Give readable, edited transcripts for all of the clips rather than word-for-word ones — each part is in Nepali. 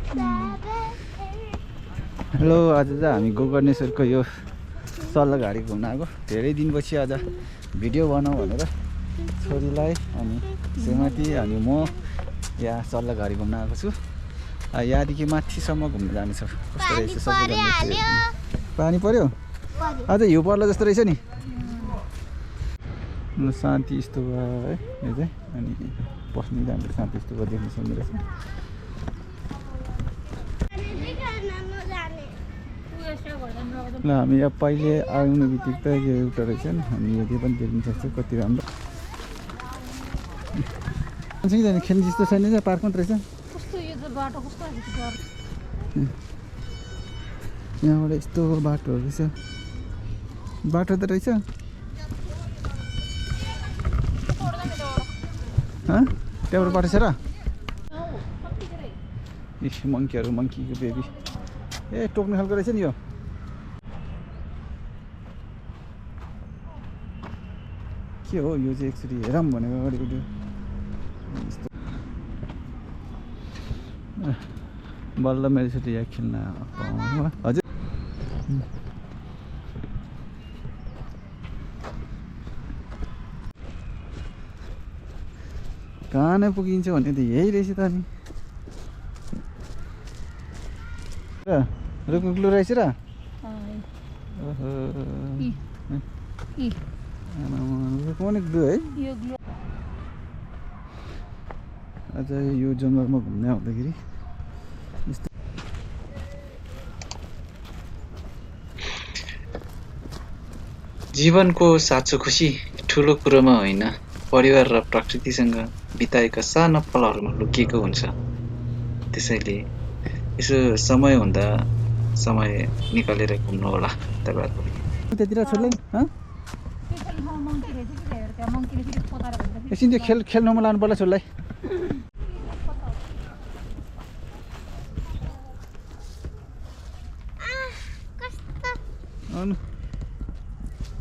हेलो, आज चाहिँ हामी गोकर्णेश्वरको यो सल्लाघारी घुम्न आएको। धेरै दिनपछि आज भिडियो बनाऊ भनेर छोरीलाई अनि श्रीमती अनि म यहाँ सल्लाघारी घुम्न आएको छु। यहाँदेखि माथिसम्म घुम्न जानेछ। कस्तो रहेछ सबै पानी पर्यो आज हिउँ पर्ला जस्तो रहेछ नि। शान्ति स्तूपा है यो चाहिँ, अनि बस्ने जान्छ शान्ति स्तूपा देख्न सक्ने रहेछ। ल हामी यहाँ पहिले आउने बित्तिकै यो एउटा रहेछ नि, हामी यो पनि देख्न सक्छौँ कति राम्रो। खेल्ने जस्तो छैन, पार्क मात्रै रहेछ। यहाँबाट यस्तो बाटोहरू रहेछ, बाटो त रहेछ। त्यहाँबाट बाटो छ र? मङ्कीहरू, मङ्कीको बेबी टोक्ने खालको रहेछ नि यो। के हो यो चाहिँ एक्चुअली हेरौँ भनेको अगाडिको त्यो बल्ल मेरो छोरी यहाँ खेल्न हजुर। कहाँ नै पुगिन्छ भने त यही रहेछ त नि। रुखमा ग्लु रहेछ र? रुखमा ग्लु है। आज यो जङ्गलमा घुम्न आउँदाखेरि जीवनको साँचो खुसी ठुलो कुरोमा होइन, परिवार र प्रकृतिसँग बिताएका साना पलहरूमा लुकिएको हुन्छ। त्यसैले यसो समय हुँदा समय निकालेर घुम्नु होला तपाईँहरू। त्यतिर छोड्लै एकछिन त्यो खेल्नुमा लानु पर्ला छोड्लाई।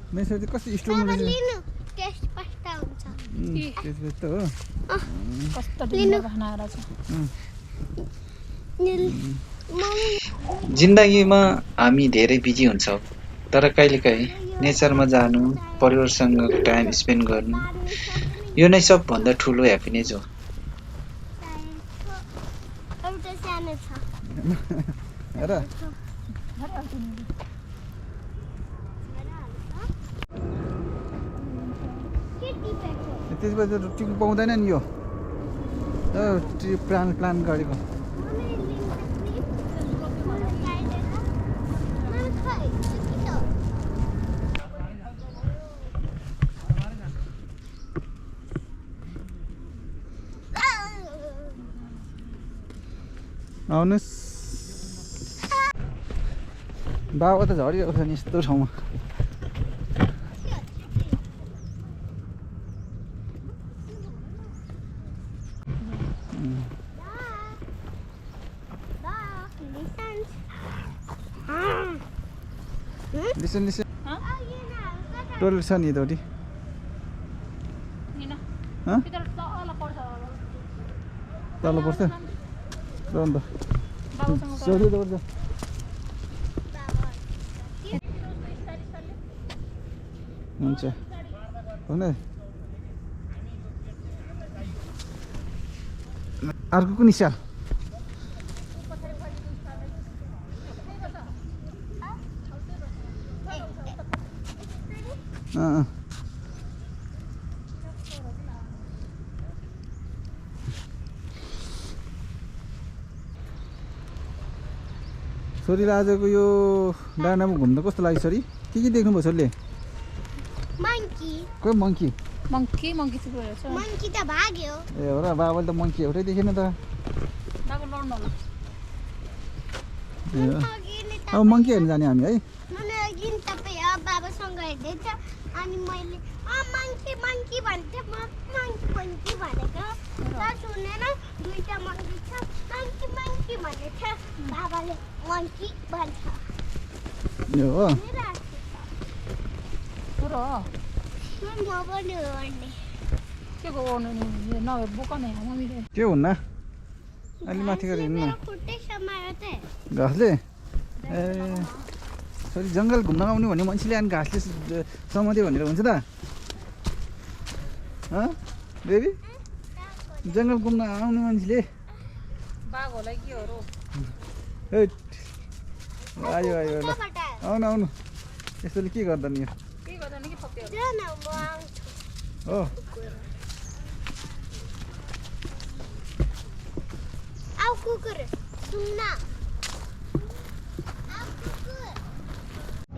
मेसो चाहिँ कस्तो स्ट्रङ रहेछ। त हो जिन्दगीमा हामी धेरै बिजी हुन्छौँ, तर कहिलेकाहीँ नेचरमा जानु, परिवारसँग टाइम स्पेन्ड गर्नु, यो नै सबभन्दा ठुलो ह्याप्पिनेस हो। त्यसपछि टिप पाउँदैन नि यो प्लान गरेको। आउनुहोस् बाबा त झरिरहेको छ नि यस्तो ठाउँमा। लिसन टोइलेट छ नि यतापट्टि। तल पर्छ र अन्त सोध्यो पर्छ। हुन्छ हुने अर्को कुनै स्याल छोरीले आजको यो डाँडामा घुम्न कस्तो लाग्यो छोरी? के देख्नुभयो छोरीले? कोही मङ्की त भाग्यो। ए हो र, बाबाले त मङ्की एउटै देखेन त। अब मङ्की हेर्नु जाने हामी है। बाबासँग हेर्दैछ अनि मैले मङ्की भन्थे, मङ्की भनेको सुनेर दुईटा मङ्की छ, मङ्की भनेछ। बाबाले मङ्की भन्छ हो। के हुन्न अलि माथि गएर हिँड्नु न। घाँसले ए छोरी जङ्गल घुम्न आउने भने मान्छेले अनि घाँसले समात्यो भनेर हुन्छ त बेबी जङ्गल घुम्न आउने मान्छेले आयो आयो ल आउनु आउनु यसोले के गर्दा नि हो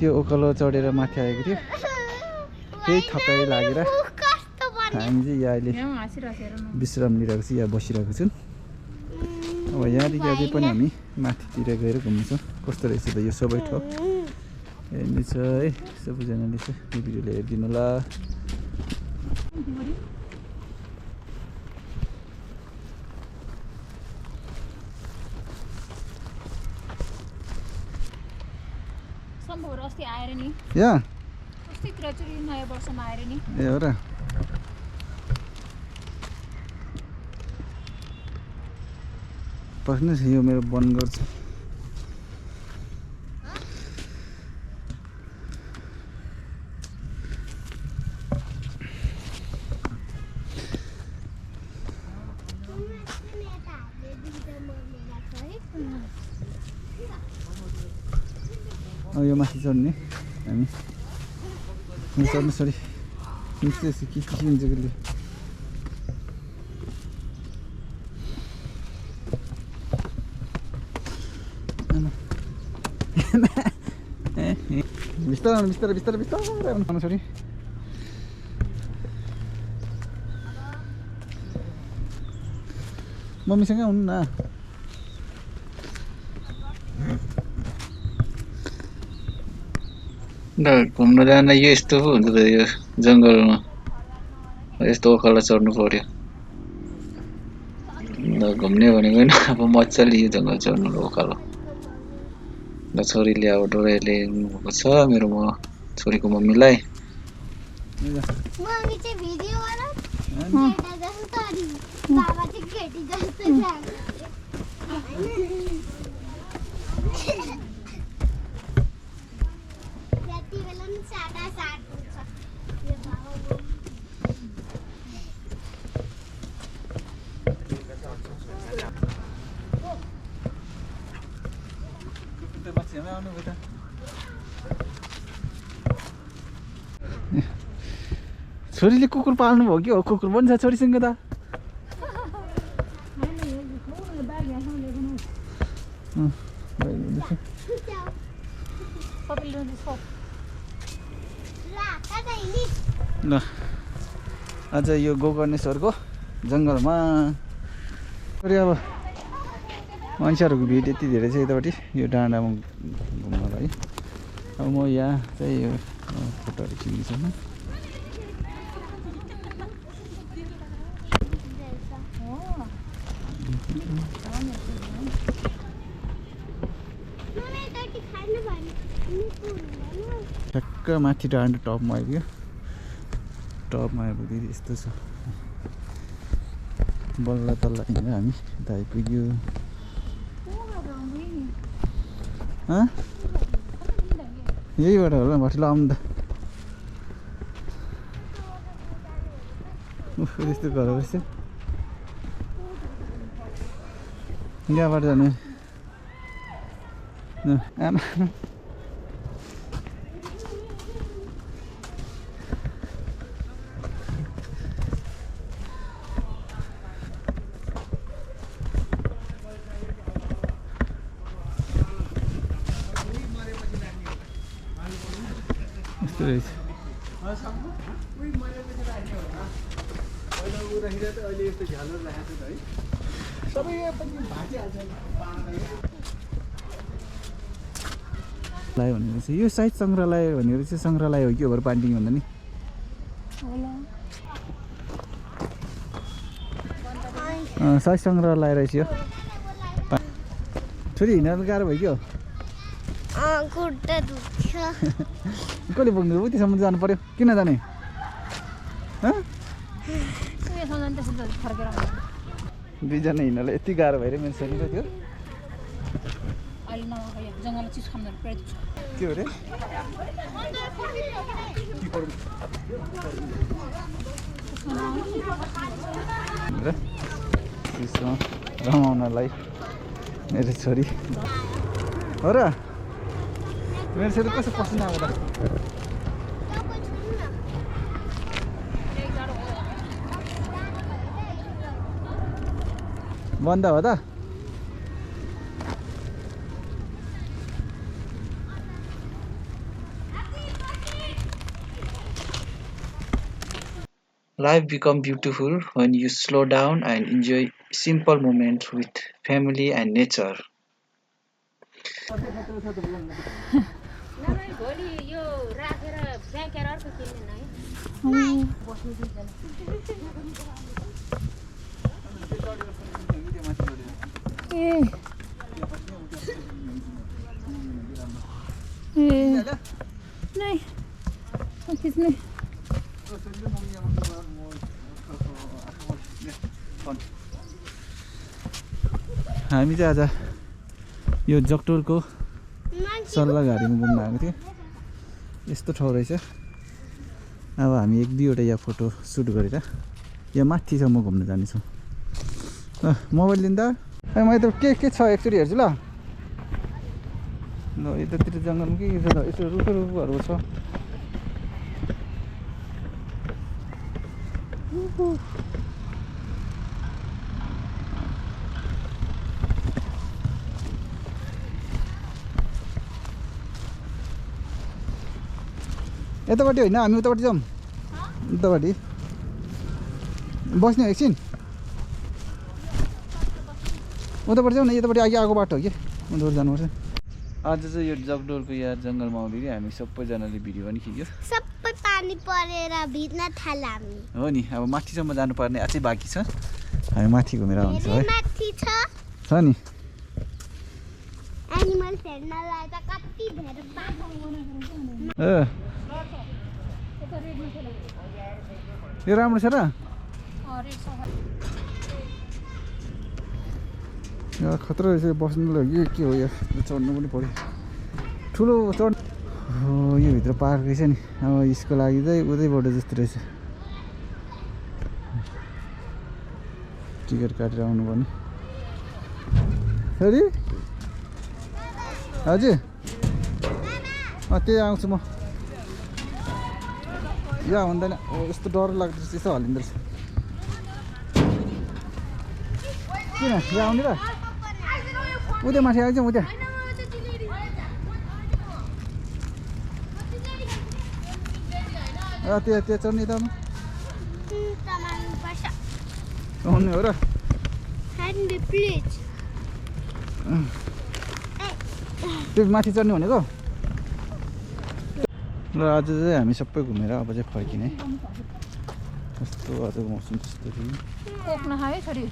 त्यो ओकालो चढेर माथि आएको थियो केही थकाइ लागेर हामी चाहिँ यहाँ अहिले विश्राम लिइरहेको छु यहाँ बसिरहेको छु अब यहाँदेखि अझै पनि हामी माथितिर गएर घुम्छौँ कस्तो रहेछ त यो सबै ठाउँ हेर्ने छ है सबैजनाले चाहिँ यो भिडियोले हेरिदिनु होला अस्ति आएर नि यहाँ अस्तितिर चाहिँ नयाँ वर्षमा आएर नि ए हो र पर्खिनुहोस् यो मेरो बन्द गर्छु यो माथि चढ्ने हामी चढ्नु सरी निस्केपछि के हुन्छ कि बिस्तारै बिस्तारै बिस्तारै बिस्तारै आउनु छोरी मम्मीसँगै आउनु न घुम्न जान यो यस्तो पो हुन्छ त यो जङ्गलमा यस्तो ओकालो चढ्नु पर्यो घुम्ने भनेको होइन अब मजाले यो जङ्गल चढ्नु ओकालो छोरीले अब डोराले भएको छ मेरो म छोरीको मम्मीलाई छोरीले कुकुर पाल्नु भयो कि हो कुकुर पनि छ छोरीसँग त ल आज यो गोकर्णेश्वरको जङ्गलमा अब मान्छेहरूको भिड यति धेरै छ यतापट्टि यो डाँडामा घुम्नलाई अब म यहाँ चाहिँ यो फोटोहरू खिच्दैछु ठ्याक्क माथि डाँडा टपमा आइपुग्यो टपमा आइपुग्यो यस्तो छ बल्ल तल्ल हिँडेर हामी यता आइपुग्यो यहीबाट होला भट्टिलो आउनु त यस्तो घर रहेछ यहाँबाट जाने आमा यस्तो रहेछ लायो भनेर चाहिँ यो साहित्य सङ्ग्रहालय भनेर चाहिँ सङ्ग्रहालय हो कि हो पाण्डिङ भन्दा नि साहित्य सङ्ग्रहालय रहेछ यो छोरी हिँड्न गाह्रो भयो क्या कसले पुग्नु उतिसम्म जानु पर्यो किन जाने दुईजना हिँड्नलाई यति गाह्रो भएर मेरो शरीर थियो अहिले नभएको यहाँ जङ्गलमा चिज खानु पुरै दुख्छ के हो रे र त्यसमा रमाउनलाई मेरो छोरी हो र मेरो छोरी कसो पसिना आउँदा बन्द हो त Life becomes beautiful when you slow down and enjoy simple moments with family and nature. नहीं किसने हामी चाहिँ आज यो जगटोलको सल्लाहघारीमा घुम्न आएको थियो यस्तो ठाउँ रहेछ अब हामी 1-2वटा यहाँ फोटो सुट गरेर यहाँ माथिसम्म घुम्न जानेछौँ मोबाइल लिँदा मैले त के छ एकचोटि हेर्छु ल यतातिर जङ्गलमा के छ त यसो रुखो रुखोहरू छ यतापट्टि होइन हामी उतापट्टि जाउँ उतापट्टि बस्ने एकछिन उतापट्टि जाउँ न यतापट्टि आएको बाटो हो कि उतापट्टि जानुपर्छ आज चाहिँ यो जगडोलको यहाँ जङ्गलमा आउँदाखेरि हामी सबैजनाले भिडियो पनि खिच्यो सबै पानी परेर भिज्न थाल्यो हामी हो नि अब माथिसम्म जानुपर्ने अझै बाँकी छ हामी माथि घुमेर आउँछ है माथि छ नि एनिमल्स हेर्नलाई त कति धेरै बाटो यो राम्रो छ र यहाँ खतरा रहेछ बस्नुलाई यो के हो यहाँ चढ्नु पनि पऱ्यो ठुलो चढ यो भित्र पार्क रहेछ नि अब यसको लागि चाहिँ उतैबाट जस्तो रहेछ टिकट काटेर आउनु पर्ने सरी हजुर त्यही आउँछु म यहाँ हुँदैन यस्तो डर लाग्दो रहेछ यसो हल्लिँदो रहेछ किन यहाँ आउने र उता माथि आइज उता त्यहाँ चढ्ने त आउने हो र त्यो माथि चढ्ने भनेको र आज चाहिँ हामी सबै घुमेर अब चाहिँ फर्किने कस्तो आज मौसम कस्तो थियो छोरी